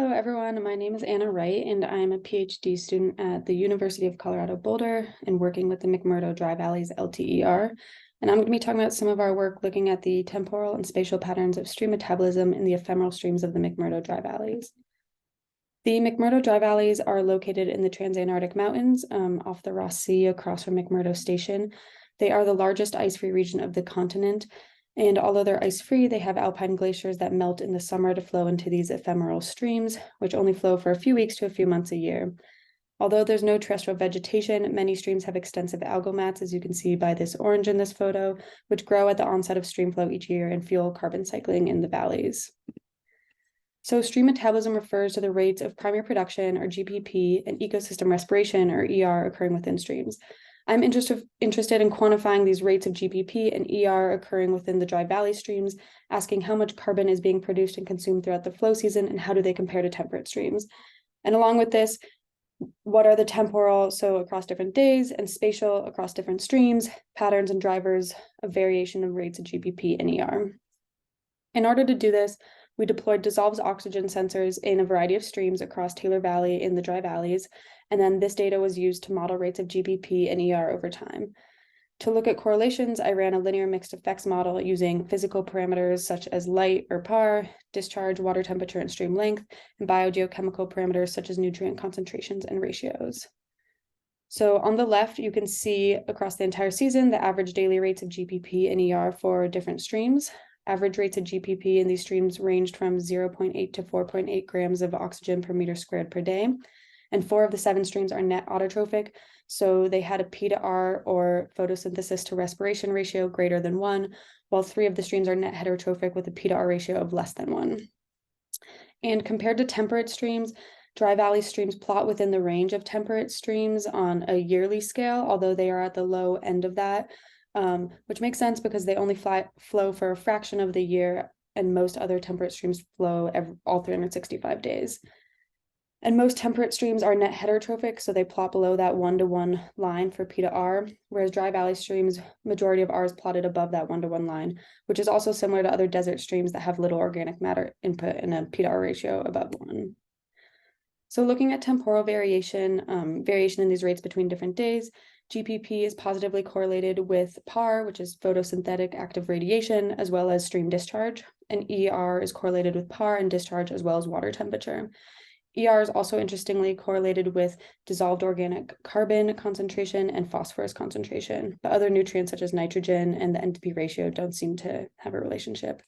Hello, everyone. My name is Anna Wright, and I'm a PhD student at the University of Colorado Boulder and working with the McMurdo Dry Valleys LTER. And I'm going to be talking about some of our work looking at the temporal and spatial patterns of stream metabolism in the ephemeral streams of the McMurdo Dry Valleys. The McMurdo Dry Valleys are located in the Transantarctic Mountains off the Ross Sea across from McMurdo Station. They are the largest ice-free region of the continent. And although they're ice-free, they have alpine glaciers that melt in the summer to flow into these ephemeral streams, which only flow for a few weeks to a few months a year. Although there's no terrestrial vegetation, many streams have extensive algal mats, as you can see by this orange in this photo, which grow at the onset of streamflow each year and fuel carbon cycling in the valleys. So stream metabolism refers to the rates of primary production, or GPP, and ecosystem respiration, or ER, occurring within streams. I'm interested in quantifying these rates of GPP and ER occurring within the dry valley streams, asking how much carbon is being produced and consumed throughout the flow season, and how do they compare to temperate streams. And along with this, what are the temporal, so across different days, and spatial, across different streams, patterns and drivers of variation of rates of GPP and ER. In order to do this, we deployed dissolved oxygen sensors in a variety of streams across Taylor Valley in the dry valleys, and then this data was used to model rates of GPP and ER over time. To look at correlations, I ran a linear mixed effects model using physical parameters such as light or PAR, discharge, water temperature, and stream length, and biogeochemical parameters such as nutrient concentrations and ratios. So on the left, you can see across the entire season, the average daily rates of GPP and ER for different streams. Average rates of GPP in these streams ranged from 0.8 to 4.8 grams of oxygen per meter squared per day. And 4 of the 7 streams are net autotrophic, so they had a P/R, or photosynthesis to respiration ratio, greater than 1, while 3 of the streams are net heterotrophic with a P/R ratio of less than 1. And compared to temperate streams, dry valley streams plot within the range of temperate streams on a yearly scale, although they are at the low end of that, which makes sense because they only flow for a fraction of the year, and most other temperate streams flow all 365 days. And most temperate streams are net heterotrophic, so they plot below that 1-to-1 line for P/R, whereas dry valley streams, majority of R is plotted above that 1-to-1 line, which is also similar to other desert streams that have little organic matter input and a P/R ratio above 1. So looking at temporal variation, variation in these rates between different days, GPP is positively correlated with PAR, which is photosynthetic active radiation, as well as stream discharge, and ER is correlated with PAR and discharge, as well as water temperature. ER is also interestingly correlated with dissolved organic carbon concentration and phosphorus concentration, but other nutrients such as nitrogen and the NP ratio don't seem to have a relationship.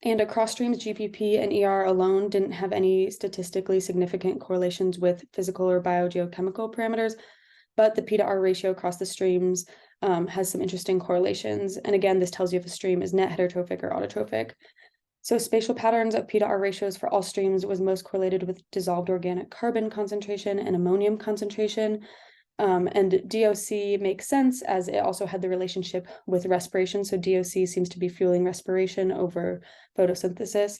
And across streams, GPP and ER alone didn't have any statistically significant correlations with physical or biogeochemical parameters, but the P/R ratio across the streams has some interesting correlations. And again, this tells you if a stream is net heterotrophic or autotrophic. So spatial patterns of P/R ratios for all streams was most correlated with dissolved organic carbon concentration and ammonium concentration. And DOC makes sense as it also had the relationship with respiration. So DOC seems to be fueling respiration over photosynthesis.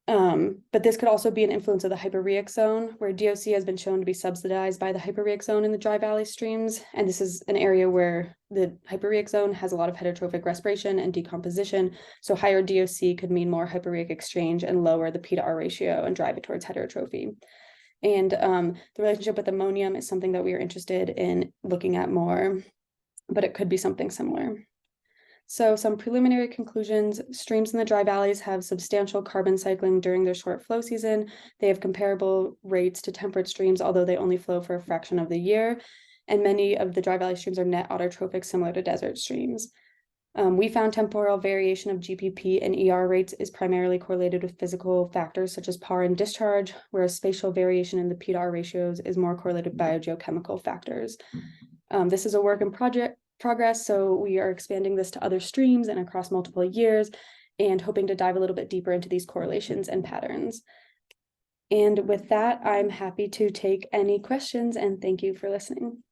But this could also be an influence of the hyperrheic zone, where DOC has been shown to be subsidized by the hyperrheic zone in the dry valley streams. And this is an area where the hyperrheic zone has a lot of heterotrophic respiration and decomposition. So higher DOC could mean more hyperrheic exchange and lower the P/R ratio and drive it towards heterotrophy. And the relationship with ammonium is something that we are interested in looking at more, but it could be something similar. So some preliminary conclusions: streams in the dry valleys have substantial carbon cycling during their short flow season. They have comparable rates to temperate streams, although they only flow for a fraction of the year. And many of the dry valley streams are net autotrophic, similar to desert streams. We found temporal variation of GPP and ER rates is primarily correlated with physical factors such as PAR and discharge, whereas spatial variation in the P/R ratios is more correlated with biogeochemical factors. This is a work in progress, so we are expanding this to other streams and across multiple years and hoping to dive a little bit deeper into these correlations and patterns. And with that, I'm happy to take any questions, and thank you for listening.